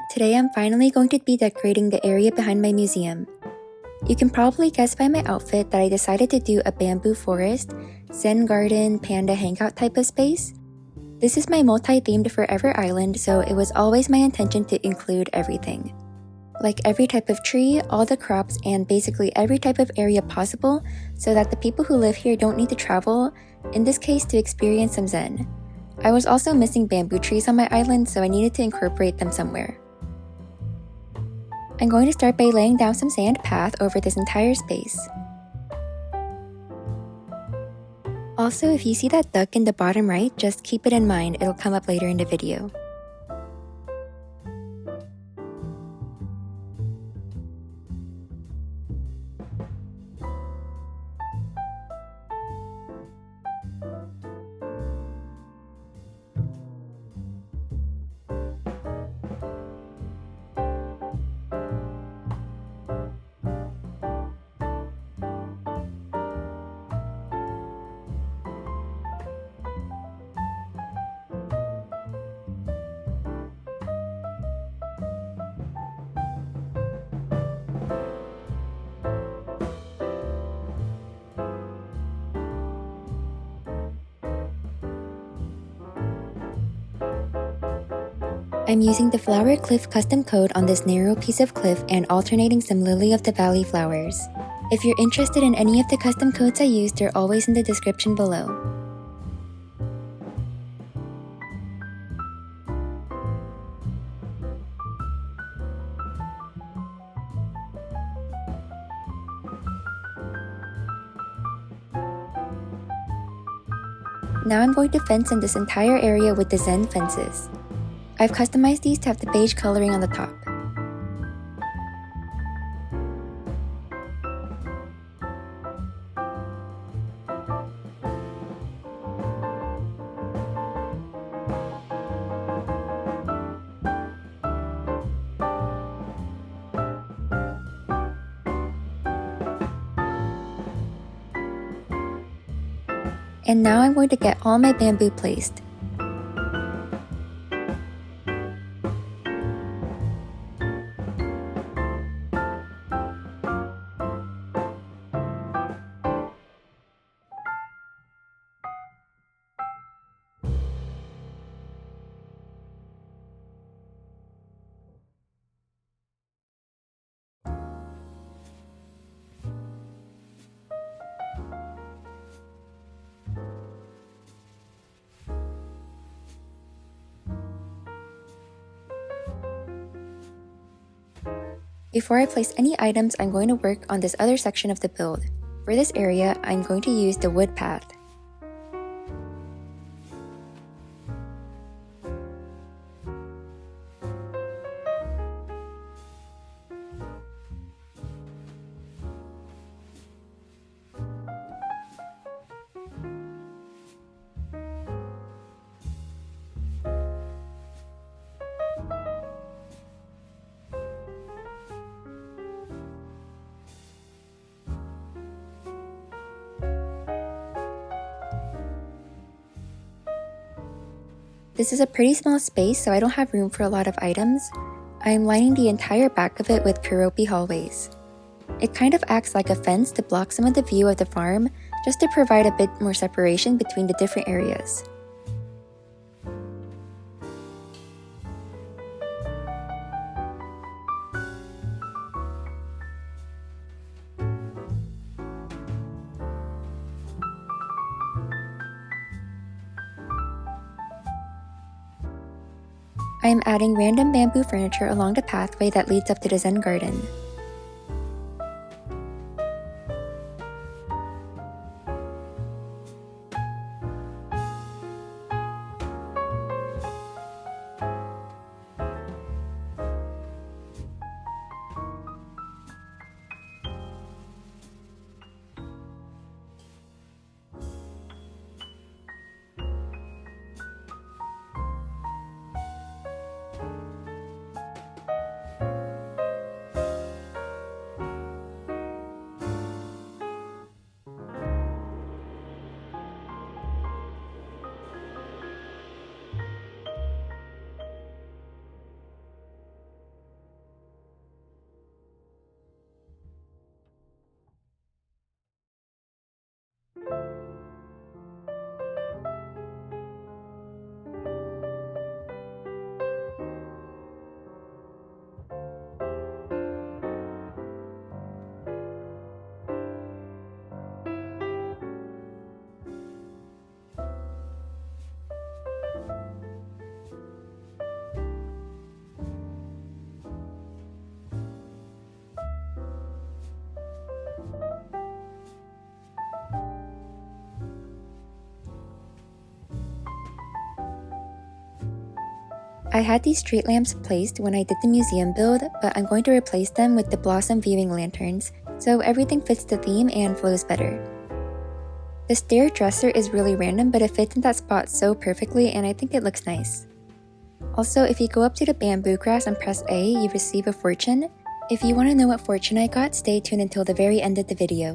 today I'm finally going to be decorating the area behind my museum. You can probably guess by my outfit that I decided to do a bamboo forest, Zen garden, panda hangout type of space. This is my multi-themed forever island, so it was always my intention to include everything. Like every type of tree, all the crops, and basically every type of area possible so that the people who live here don't need to travel, in this case to experience some Zen. I was also missing bamboo trees on my island, so I needed to incorporate them somewhere. I'm going to start by laying down some sand path over this entire space. Also, if you see that duck in the bottom right, just keep it in mind, it'll come up later in the video. I'm using the Flower Cliff custom coat on this narrow piece of cliff and alternating some Lily of the Valley flowers. If you're interested in any of the custom coats I used, they're always in the description below. Now I'm going to fence in this entire area with the Zen fences. I've customized these to have the beige coloring on the top. And now I'm going to get all my bamboo placed. Before I place any items, I'm going to work on this other section of the build. For this area, I'm going to use the wood path. This is a pretty small space, so I don't have room for a lot of items. I'm lining the entire back of it with Kuropi hallways. It kind of acts like a fence to block some of the view of the farm, just to provide a bit more separation between the different areas. I am adding random bamboo furniture along the pathway that leads up to the Zen garden. I had these street lamps placed when I did the museum build, but I'm going to replace them with the blossom viewing lanterns, so everything fits the theme and flows better. The stair dresser is really random, but it fits in that spot so perfectly and I think it looks nice. Also, if you go up to the bamboo grass and press A, you receive a fortune. If you want to know what fortune I got, stay tuned until the very end of the video.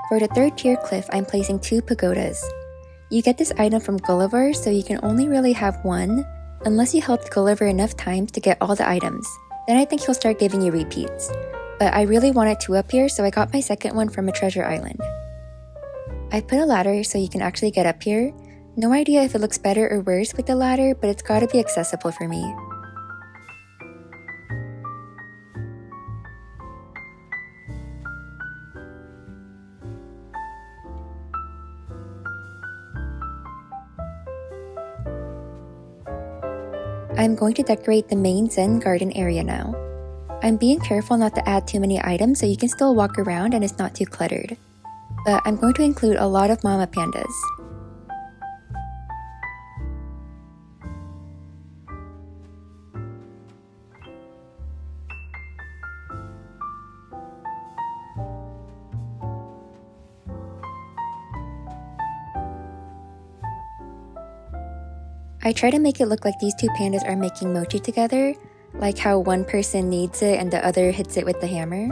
For the third tier cliff, I'm placing 2 pagodas. You get this item from Gulliver, so you can only really have one, unless you helped Gulliver enough times to get all the items. Then I think he'll start giving you repeats. But I really wanted 2 up here, so I got my second one from a treasure island. I put a ladder so you can actually get up here. No idea if it looks better or worse with the ladder, but it's gotta be accessible for me. I'm going to decorate the main Zen garden area now. I'm being careful not to add too many items so you can still walk around and it's not too cluttered. But I'm going to include a lot of mama pandas. I try to make it look like these 2 pandas are making mochi together, like how one person kneads it and the other hits it with the hammer.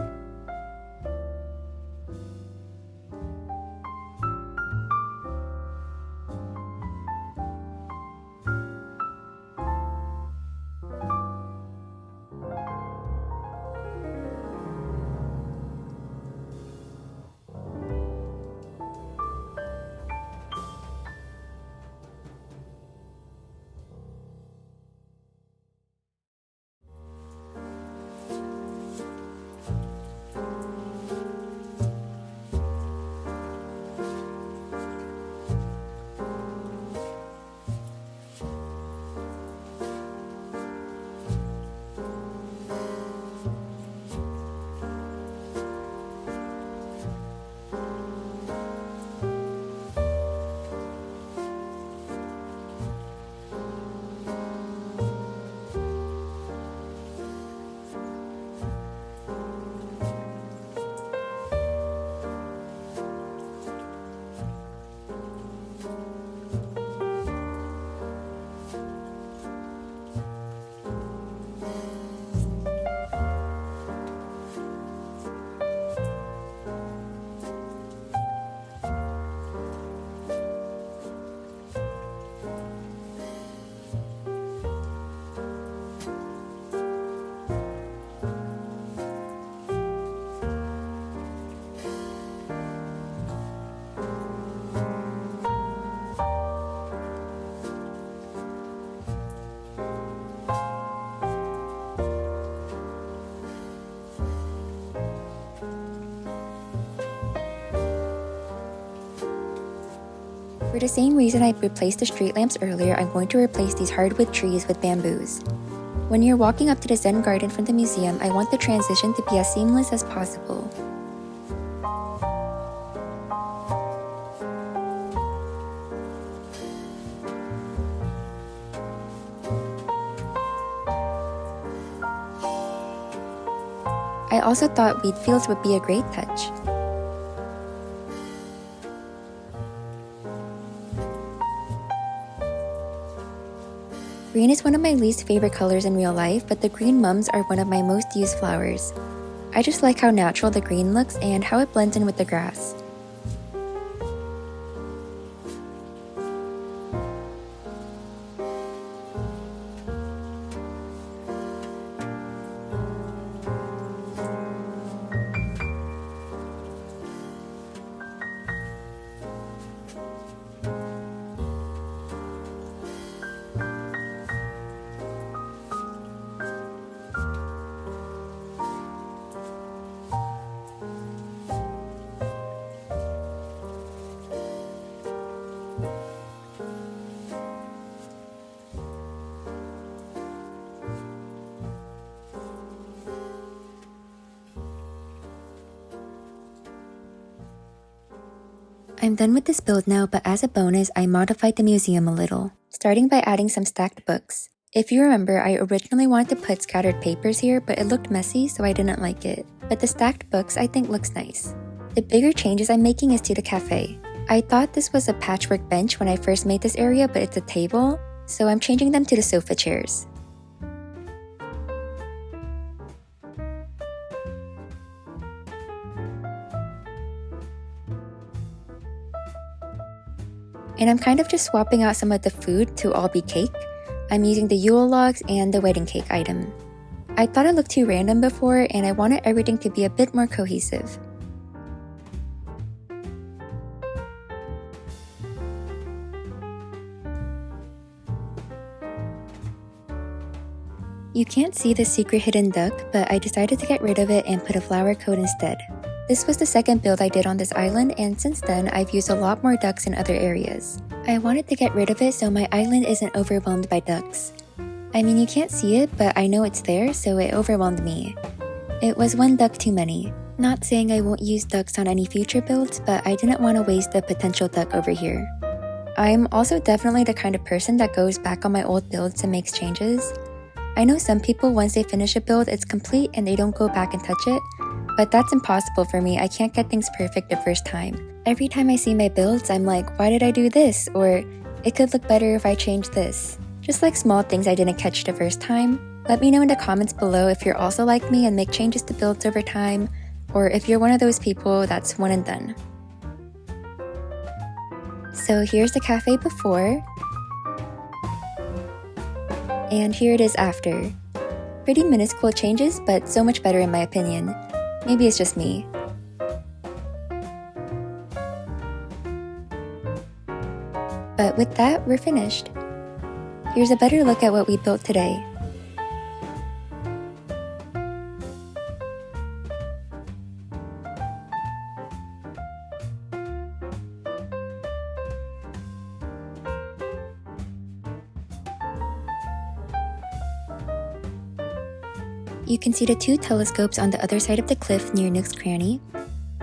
For the same reason I replaced the street lamps earlier, I'm going to replace these hardwood trees with bamboos. When you're walking up to the Zen garden from the museum, I want the transition to be as seamless as possible. I also thought wheat fields would be a great touch. Green is one of my least favorite colors in real life, but the green mums are one of my most used flowers. I just like how natural the green looks and how it blends in with the grass. I'm done with this build now, but as a bonus, I modified the museum a little, starting by adding some stacked books. If you remember, I originally wanted to put scattered papers here, but it looked messy, so I didn't like it. But the stacked books I think looks nice. The bigger changes I'm making is to the cafe. I thought this was a patchwork bench when I first made this area, but it's a table, so I'm changing them to the sofa chairs. And I'm kind of just swapping out some of the food to all be cake. I'm using the Yule logs and the wedding cake item. I thought it looked too random before, and I wanted everything to be a bit more cohesive. You can't see the secret hidden duck, but I decided to get rid of it and put a flower coat instead. This was the second build I did on this island, and since then, I've used a lot more ducks in other areas. I wanted to get rid of it so my island isn't overwhelmed by ducks. I mean, you can't see it, but I know it's there, so it overwhelmed me. It was one duck too many. Not saying I won't use ducks on any future builds, but I didn't want to waste the potential duck over here. I'm also definitely the kind of person that goes back on my old builds and makes changes. I know some people, once they finish a build, it's complete and they don't go back and touch it. But that's impossible for me. I can't get things perfect the first time. Every time I see my builds, I'm like, why did I do this? Or, it could look better if I changed this. Just like small things I didn't catch the first time. Let me know in the comments below if you're also like me and make changes to builds over time, or if you're one of those people that's one and done. So here's the cafe before, and here it is after. Pretty minuscule changes, but so much better in my opinion. Maybe it's just me. But with that, we're finished. Here's a better look at what we built today. You can see the two telescopes on the other side of the cliff near Nook's Cranny.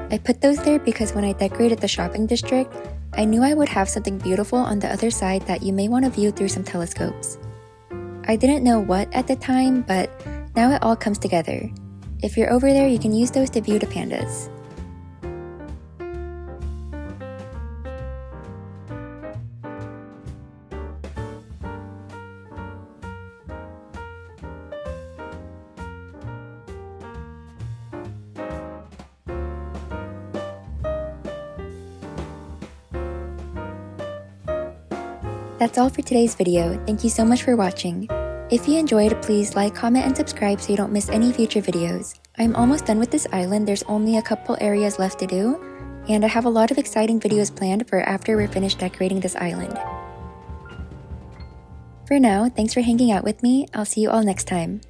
I put those there because when I decorated the shopping district, I knew I would have something beautiful on the other side that you may want to view through some telescopes. I didn't know what at the time, but now it all comes together. If you're over there, you can use those to view the pandas. That's all for today's video. Thank you so much for watching. If you enjoyed, please like, comment, and subscribe so you don't miss any future videos. I'm almost done with this island. There's only a couple areas left to do, and I have a lot of exciting videos planned for after we're finished decorating this island. For now, thanks for hanging out with me. I'll see you all next time.